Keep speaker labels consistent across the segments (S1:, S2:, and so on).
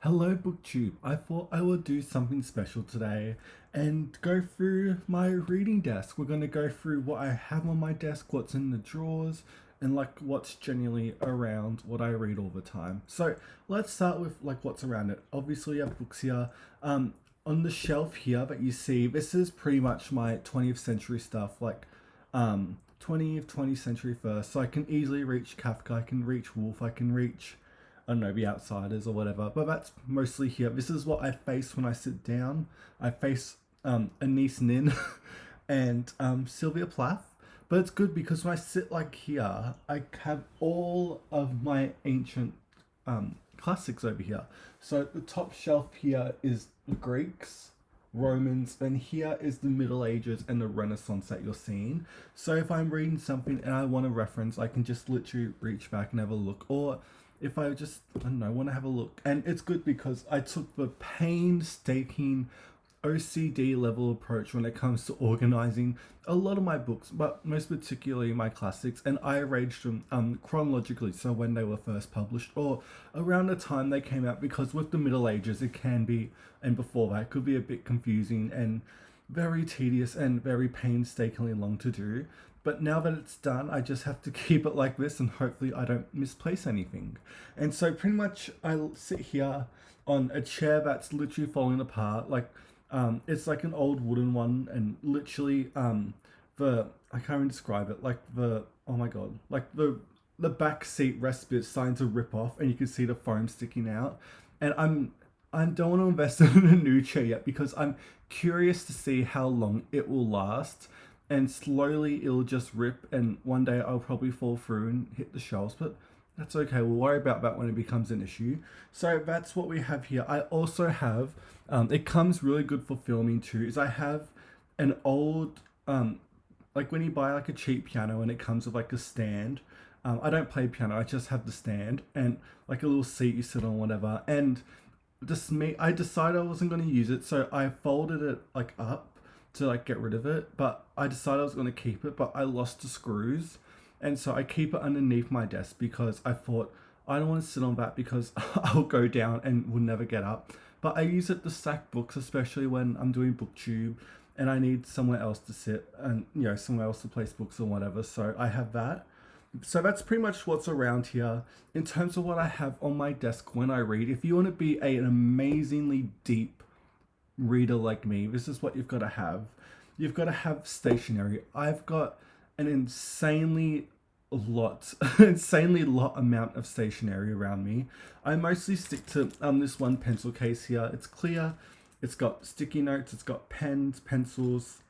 S1: Hello, BookTube. I thought I would do something special today and go through my reading desk. We're going to go through what I have on my desk, what's in the drawers, and like what's generally around what I read all the time. So let's start with like what's around it. Obviously, I have books here. On the shelf here that you see, this is pretty much my 20th century stuff, like 20th century first. So I can easily reach Kafka, I can reach Woolf, I can reach I don't know, The Outsiders or whatever. But that's mostly here. This is what I face when I sit down. I face Anise Nin and Sylvia Plath. But it's good because when I sit like here, I have all of my ancient classics over here. So the top shelf here is the Greeks, Romans, then here is the Middle Ages and the Renaissance that you're seeing. So if I'm reading something and I want a reference, I can just literally reach back and have a look. Or if I just, I don't know, want to have a look. And it's good because I took the painstaking OCD level approach when it comes to organizing a lot of my books, but most particularly my classics, and I arranged them chronologically, so when they were first published or around the time they came out, because with the Middle Ages it can be, and before that, it could be a bit confusing and very tedious and very painstakingly long to do. But now that it's done, I just have to keep it like this and hopefully I don't misplace anything. And so pretty much I'll sit here on a chair that's literally falling apart. Like it's like an old wooden one, and literally the I can't even describe it. Like the oh my god, like the back seat rest bit starting to rip off, and you can see the foam sticking out. And I don't want to invest in a new chair yet because I'm curious to see how long it will last. And slowly it'll just rip, and one day I'll probably fall through and hit the shelves. But that's okay. We'll worry about that when it becomes an issue. So that's what we have here. I also have, it comes really good for filming too, is I have an old, like when you buy like a cheap piano and it comes with like a stand. I don't play piano, I just have the stand and like a little seat you sit on, whatever. And just me, I decided I wasn't going to use it, so I folded it like up to like get rid of it. But I decided I was going to keep it, but I lost the screws, and so I keep it underneath my desk because I thought I don't want to sit on that because I'll go down and will never get up. But I use it to stack books, especially when I'm doing BookTube and I need somewhere else to sit and somewhere else to place books or whatever. So I have that. So that's pretty much what's around here in terms of what I have on my desk when I read. If you want to be an amazingly deep reader like me, this is what you've got to have. You've got to have stationery. I've got an insanely lot amount of stationery around me. I mostly stick to this one pencil case here. It's clear. It's got sticky notes. It's got pens, pencils,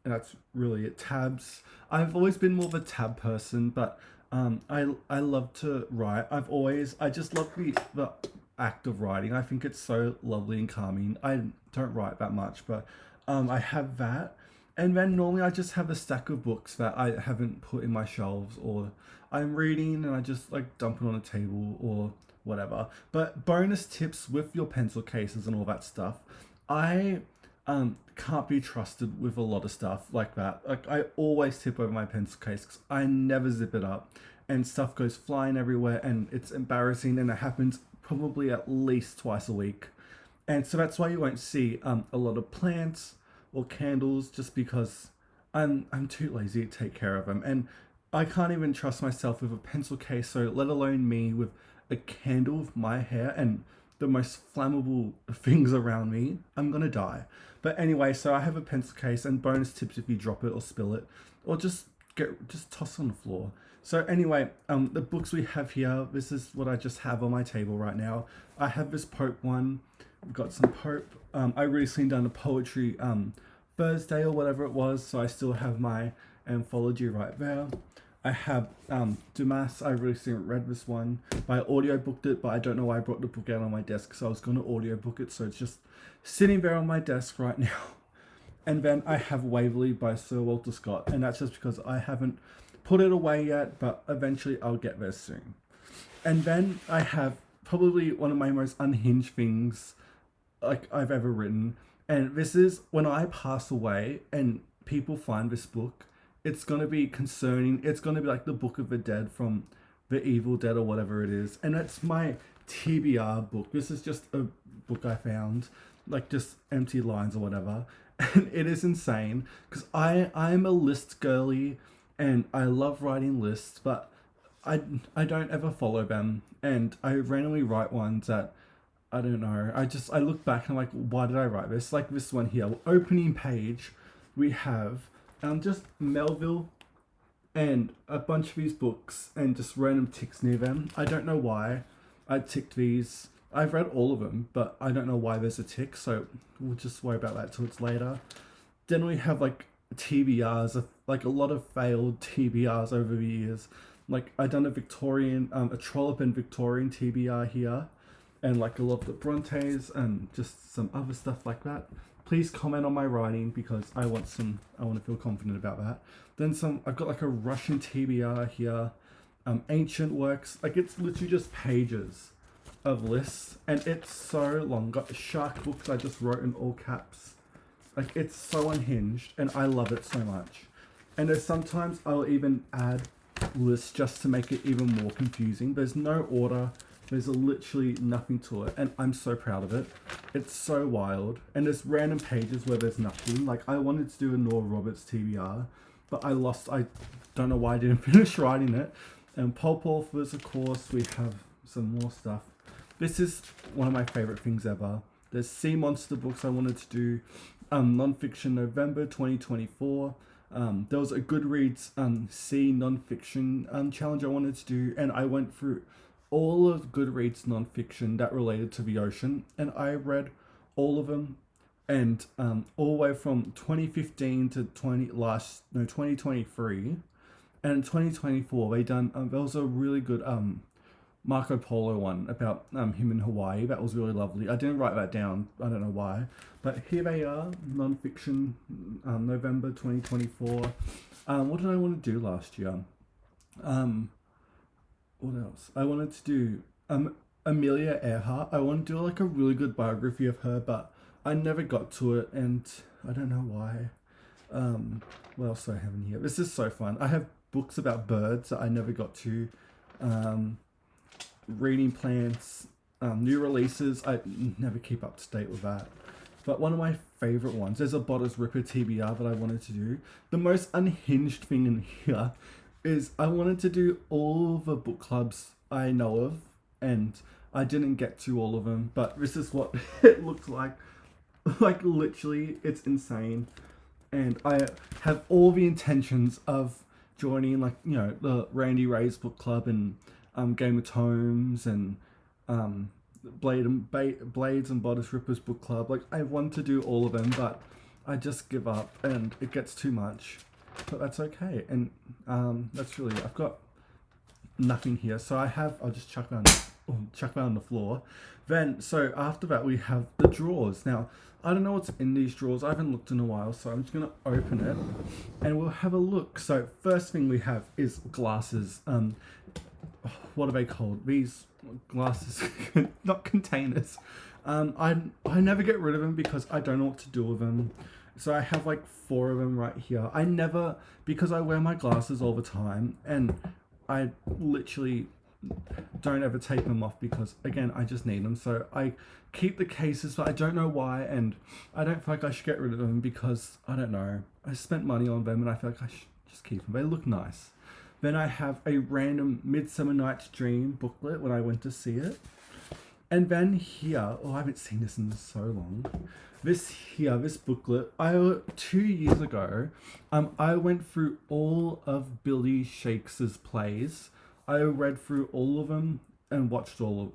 S1: and that's really it. Tabs. I've always been more of a tab person, but I love to write. I just love the act of writing. I think it's so lovely and calming. I don't write that much, but I have that. And then normally I just have a stack of books that I haven't put in my shelves, or I'm reading and I just like dump it on a table or whatever. But bonus tips with your pencil cases and all that stuff. I can't be trusted with a lot of stuff like that. Like I always tip over my pencil case because I never zip it up, and stuff goes flying everywhere, and it's embarrassing, and it happens probably at least twice a week. And so that's why you won't see a lot of plants or candles, just because I'm too lazy to take care of them, and I can't even trust myself with a pencil case. So let alone me with a candle with my hair and the most flammable things around me, I'm gonna die. But anyway, so I have a pencil case, and bonus tips if you drop it or spill it, or just toss it on the floor. So anyway, the books we have here, this is what I just have on my table right now. I have this Pope one. We've got some Pope. I recently done a poetry Thursday or whatever it was, so I still have my anthology right there. I have Dumas. I recently read this one. I audiobooked it, but I don't know why I brought the book out on my desk, so I was going to audiobook it, so it's just sitting there on my desk right now. And then I have Waverley by Sir Walter Scott, and that's just because I haven't put it away yet, but eventually I'll get there soon. And then I have probably one of my most unhinged things like I've ever written, and this is when I pass away and people find this book, it's gonna be concerning. It's gonna be like the Book of the Dead from the Evil Dead or whatever it is, and it's my TBR book. This is just a book I found, like just empty lines or whatever. And it is insane because I'm a list girly and I love writing lists, but I don't ever follow them, and I randomly write ones that I don't know. I look back and I'm like, why did I write this? Like this one here, opening page, we have just Melville and a bunch of his books and just random ticks near them. I don't know why I ticked these. I've read all of them, but I don't know why there's a tick, so we'll just worry about that till it's later. Then we have like TBRs, like a lot of failed TBRs over the years. Like I done a Victorian, a Trollope and Victorian TBR here, and like a lot of the Brontes and just some other stuff like that. Please comment on my writing because I want to feel confident about that. Then I've got like a Russian TBR here, ancient works. Like it's literally just pages of lists, and it's so long. Got the shark books I just wrote in all caps. Like it's so unhinged, and I love it so much. And there's sometimes I'll even add lists just to make it even more confusing. There's no order. There's literally nothing to it, and I'm so proud of it. It's so wild, and there's random pages where there's nothing. Like I wanted to do a Nora Roberts TBR, but I lost. I don't know why I didn't finish writing it. And Pulp Authors, of course, we have some more stuff. This is one of my favorite things ever. There's Sea Monster books I wanted to do, non-fiction November 2024. There was a Goodreads Sea non-fiction challenge I wanted to do, and I went through all of Goodreads non-fiction that related to the ocean, and I read all of them, and all the way from 2015 to 2023, and in 2024 they done there was a really good Marco Polo one about him in Hawaii. That was really lovely. I didn't write that down. I don't know why. But here they are, non-fiction, November 2024. What did I want to do last year? What else? I wanted to do Amelia Earhart. I want to do like a really good biography of her, but I never got to it, and I don't know why. What else do I have in here? This is so fun. I have books about birds that I never got to. Reading plans, new releases. I never keep up to date with that. But one of my favorite ones, there's a Bodice Ripper TBR that I wanted to do. The most unhinged thing in here is I wanted to do all the book clubs I know of, and I didn't get to all of them, but this is what it looks like. Like literally, it's insane. And I have all the intentions of joining, like, you know, the Randy Ray's book club and Game of Tomes and Blades and Bodice Rippers book club. Like I want to do all of them, but I just give up and it gets too much. But that's okay. And that's really, I've got nothing here. So I'll just chuck that on the floor. Then, so after that we have the drawers. Now, I don't know what's in these drawers. I haven't looked in a while, so I'm just going to open it and we'll have a look. So first thing we have is glasses. What are they called? These glasses, not containers. I never get rid of them because I don't know what to do with them. So I have like 4 of them right here. Because I wear my glasses all the time, and I literally don't ever take them off because, again, I just need them. So I keep the cases, but I don't know why, and I don't feel like I should get rid of them because, I don't know, I spent money on them and I feel like I should just keep them. They look nice. Then I have a random Midsummer Night's Dream booklet when I went to see it. And then here, I haven't seen this in so long. This booklet, 2 years ago, I went through all of Billy Shakespeare's plays. I read through all of them and watched I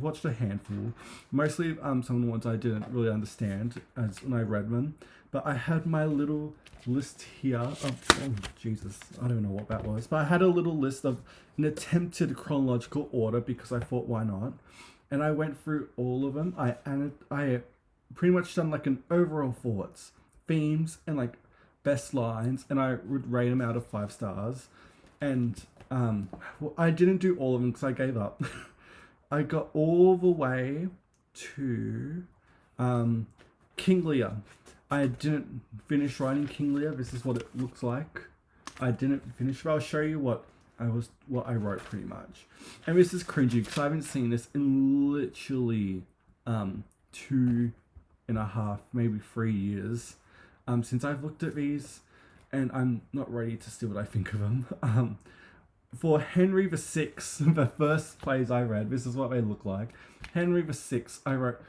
S1: watched a handful. Mostly some of the ones I didn't really understand as when I read them. But I had my little list here of, Jesus, I don't know what that was. But I had a little list of an attempted chronological order because I thought, why not? And I went through all of them. I pretty much done like an overall thoughts, themes, and like best lines, and I would rate them out of 5 stars. And I didn't do all of them because I gave up. I got all the way to King Lear. I didn't finish writing King Lear. This is what it looks like. I didn't finish, but I'll show you what what I wrote pretty much. And this is cringy because I haven't seen this in literally 2.5, maybe 3 years since I've looked at these, and I'm not ready to see what I think of them. For Henry VI, the first plays I read, this is what they look like. Henry VI, I wrote,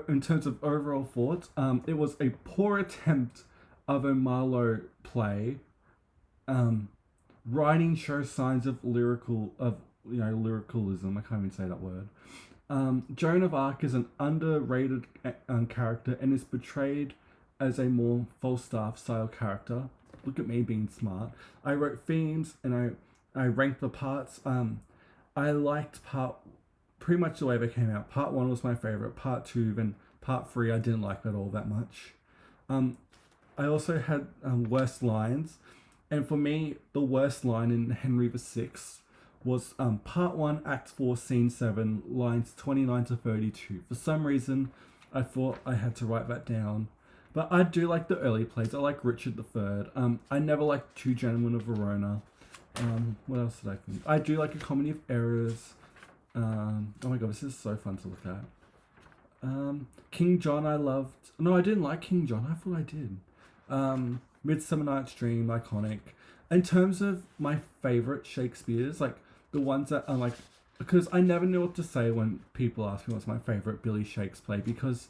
S1: in terms of overall thoughts, it was a poor attempt of a Marlowe play. Writing shows signs of lyricalism. I can't even say that word. Joan of Arc is an underrated character and is portrayed as a more Falstaff style character. Look at me being smart. I wrote themes and I ranked the parts. I liked pretty much the way they came out. Part 1 was my favorite. Part 2, then part 3 I didn't like at all that much. I also had worst lines. And for me, the worst line in Henry VI was part 1, act 4, scene 7, lines 29 to 32. For some reason, I thought I had to write that down. But I do like the early plays. I like Richard III. I never liked Two Gentlemen of Verona. What else did I think? I do like A Comedy of Errors. Oh my god, this is so fun to look at. King John I loved. No, I didn't like King John. I thought I did. Midsummer Night's Dream, iconic. In terms of my favourite Shakespeare's, like the ones that are like, because I never know what to say when people ask me what's my favourite Billy Shakespeare play, because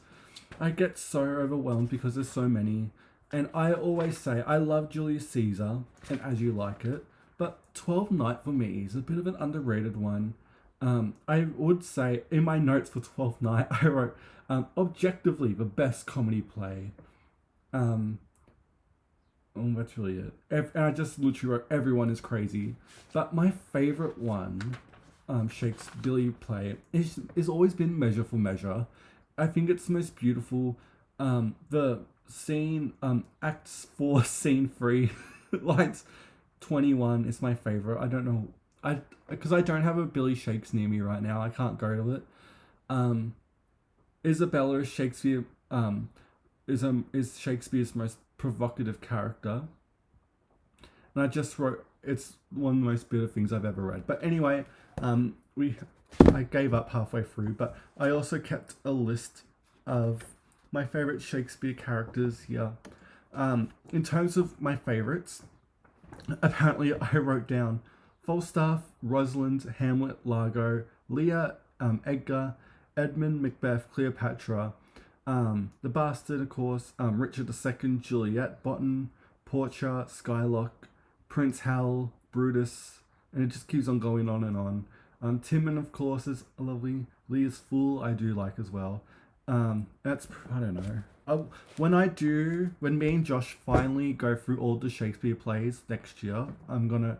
S1: I get so overwhelmed because there's so many. And I always say, I love Julius Caesar and As You Like It, but 12th Night for me is a bit of an underrated one. I would say in my notes for 12th Night, I wrote, objectively the best comedy play. That's really it. And I just literally wrote, everyone is crazy. But my favourite one, Shakespeare play, is always been Measure for Measure. I think it's the most beautiful. The scene, Acts 4, Scene 3, lines 21 is my favourite. I don't know. Because I don't have a Billy Shakes near me right now. I can't go to it. Isabella is Shakespeare, is Shakespeare's most provocative character, and I just wrote, it's one of the most bitter things I've ever read. But anyway, I gave up halfway through, but I also kept a list of my favorite Shakespeare characters here. In terms of my favorites, apparently I wrote down Falstaff, Rosalind, Hamlet, Largo, Lear, Edgar, Edmund, Macbeth, Cleopatra, the Bastard, of course, Richard II, Juliet, Botten, Portia, Skylock, Prince Hal, Brutus, and it just keeps on going on and on. Timon, of course, is lovely. Lear's Fool, I do like as well. That's, I don't know. When me and Josh finally go through all the Shakespeare plays next year, I'm gonna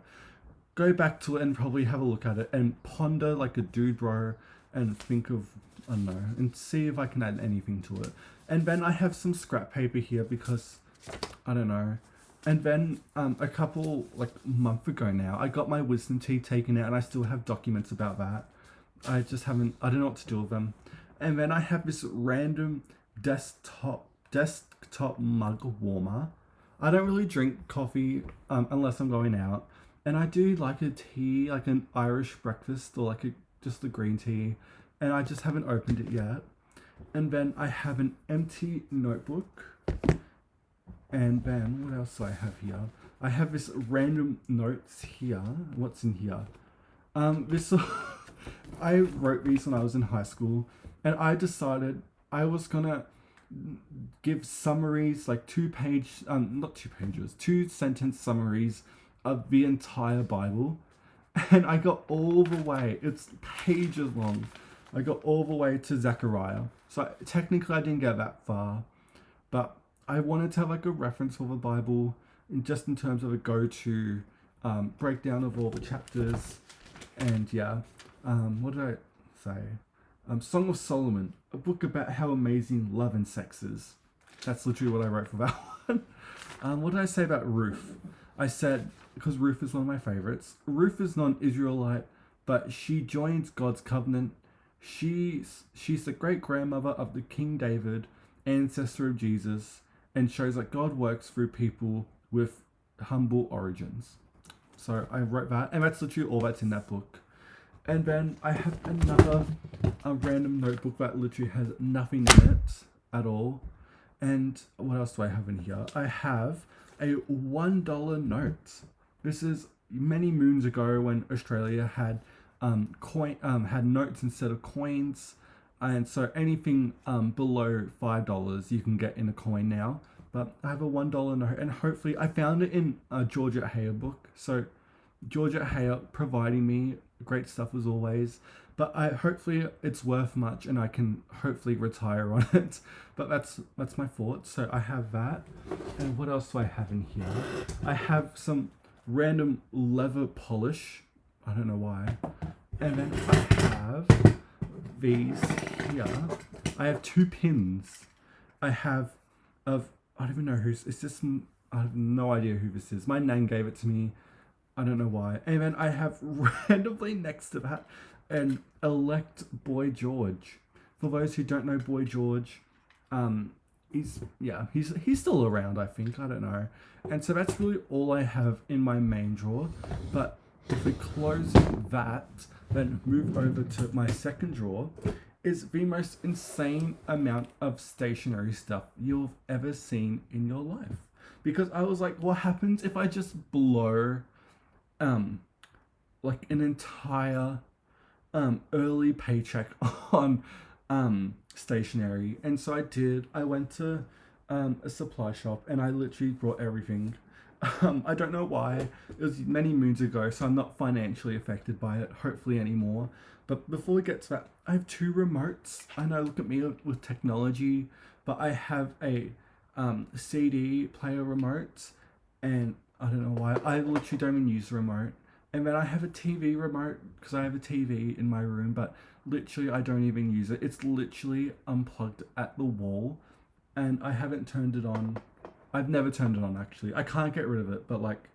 S1: go back to it and probably have a look at it and ponder like a dude bro and think of, I don't know, and see if I can add anything to it. And then I have some scrap paper here because, I don't know. And then a couple, like month ago now, I got my wisdom teeth taken out and I still have documents about that. I don't know what to do with them. And then I have this random desktop mug warmer. I don't really drink coffee unless I'm going out. And I do like a tea, like an Irish breakfast or like just a green tea. And I just haven't opened it yet. And then I have an empty notebook. And then, what else do I have here? I have this random notes here. What's in here? I wrote these when I was in high school. And I decided I was gonna give summaries, like 2-sentence summaries of the entire Bible. And I got all the way, it's pages long. I got all the way to Zechariah. So technically I didn't get that far, but I wanted to have like a reference for the Bible, just in terms of a go-to breakdown of all the chapters. And yeah, what did I say? Song of Solomon, a book about how amazing love and sex is. That's literally what I wrote for that one. What did I say about Ruth? I said, because Ruth is one of my favorites, Ruth is not an Israelite, but she joins God's covenant. She's the great-grandmother of the King David, ancestor of Jesus, and shows that God works through people with humble origins. So I wrote that, and that's literally all that's in that book. And then I have another a random notebook that literally has nothing in it at all. And what else do I have in here? I have a $1 note. This is many moons ago when Australia had had notes instead of coins, and so anything below $5 you can get in a coin now. But I have a $1 note, and hopefully I found it in a Georgia Hare book. So Georgia Hare providing me great stuff as always. But I hopefully it's worth much, and I can hopefully retire on it. But that's my thoughts. So I have that, and what else do I have in here? I have some random leather polish. I don't know why. And then I have these here. I have 2 pins. I have of I don't even know who's. It's just I have no idea who this is. My nan gave it to me. I don't know why. And then I have randomly next to that an elect Boy George. For those who don't know Boy George, he's still around, I think. I don't know. And so that's really all I have in my main drawer. But if we close that, then move over to my second drawer, is the most insane amount of stationery stuff you've ever seen in your life. Because I was like, what happens if I just blow like an entire early paycheck on stationery? And so I did. I went to a supply shop, and I literally brought everything. I don't know why. It was many moons ago, so I'm not financially affected by it, hopefully anymore. But before we get to that, I have 2 remotes. I know, look at me with technology, but I have a CD player remote, and I don't know why. I literally don't even use the remote. And then I have a TV remote because I have a TV in my room, but literally I don't even use it. It's literally unplugged at the wall, and I haven't turned it on. I've never turned it on, actually. I can't get rid of it, but like,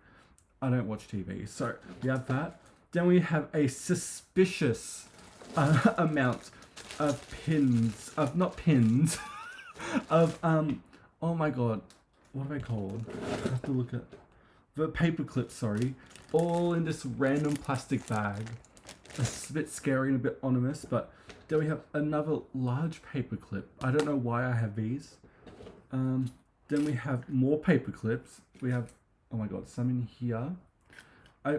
S1: I don't watch TV. So we have that. Then we have a suspicious amount of pins, not pins, of, oh my god, what are they called? I have to look at the paper clips, sorry, all in this random plastic bag. It's a bit scary and a bit ominous, but then we have another large paper clip. I don't know why I have these. Then we have more paper clips. We have, oh my god, some in here.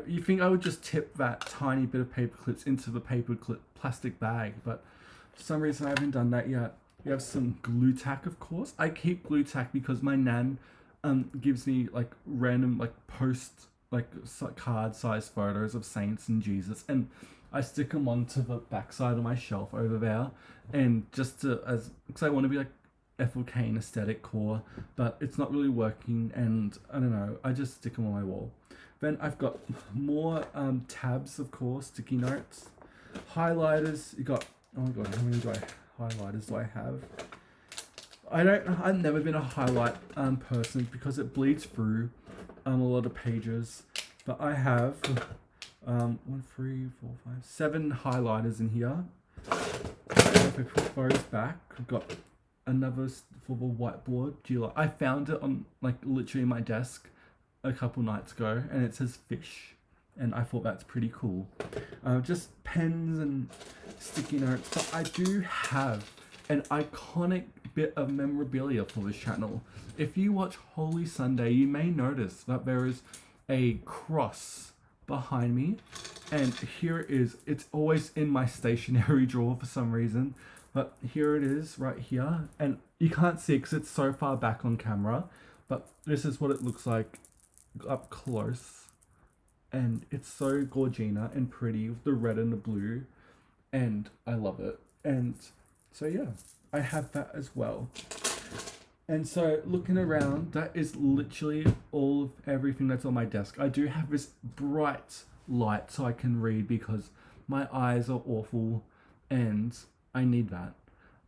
S1: You think I would just tip that tiny bit of paper clips into the paper clip plastic bag, but for some reason I haven't done that yet. We have some glue tack, of course. I keep glue tack because my nan gives me like random like card size photos of saints and Jesus, and I stick them onto the backside of my shelf over there, and just because I want to be like Ethel Cain aesthetic core, but it's not really working, and I don't know, I just stick them on my wall. Then I've got more tabs, of course, sticky notes, highlighters. You got, oh my god, how many highlighters do I have? I've never been a highlight person because it bleeds through a lot of pages, but I have 1, 3, 4, 5, 7 highlighters in here. If I put those back, I've got another for the whiteboard. I found it on like literally my desk a couple nights ago, and it says fish, and I thought that's pretty cool. Just pens and sticky notes, but I do have an iconic bit of memorabilia for this channel. If you watch Holy Sunday, you may notice that there is a cross behind me, and here it is. It's always in my stationery drawer for some reason, but here it is right here, and you can't see it because it's so far back on camera, but this is what it looks like up close, and it's so gorgina and pretty with the red and the blue, and I love it. And so yeah, I have that as well. And so looking around, that is literally all of everything that's on my desk. I do have this bright light so I can read because my eyes are awful and I need that.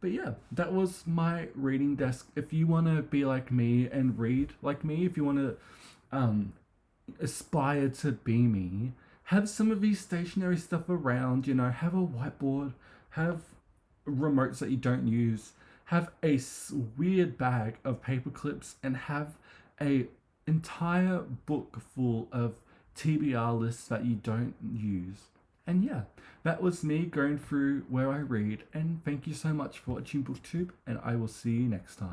S1: But yeah, that was my reading desk. If you want to be like me and read like me, if you want to aspire to be me, have some of these stationery stuff around, have a whiteboard, have remotes that you don't use, have a weird bag of paper clips, and have a entire book full of TBR lists that you don't use. And yeah, that was me going through where I read, and thank you so much for watching BookTube, and I will see you next time.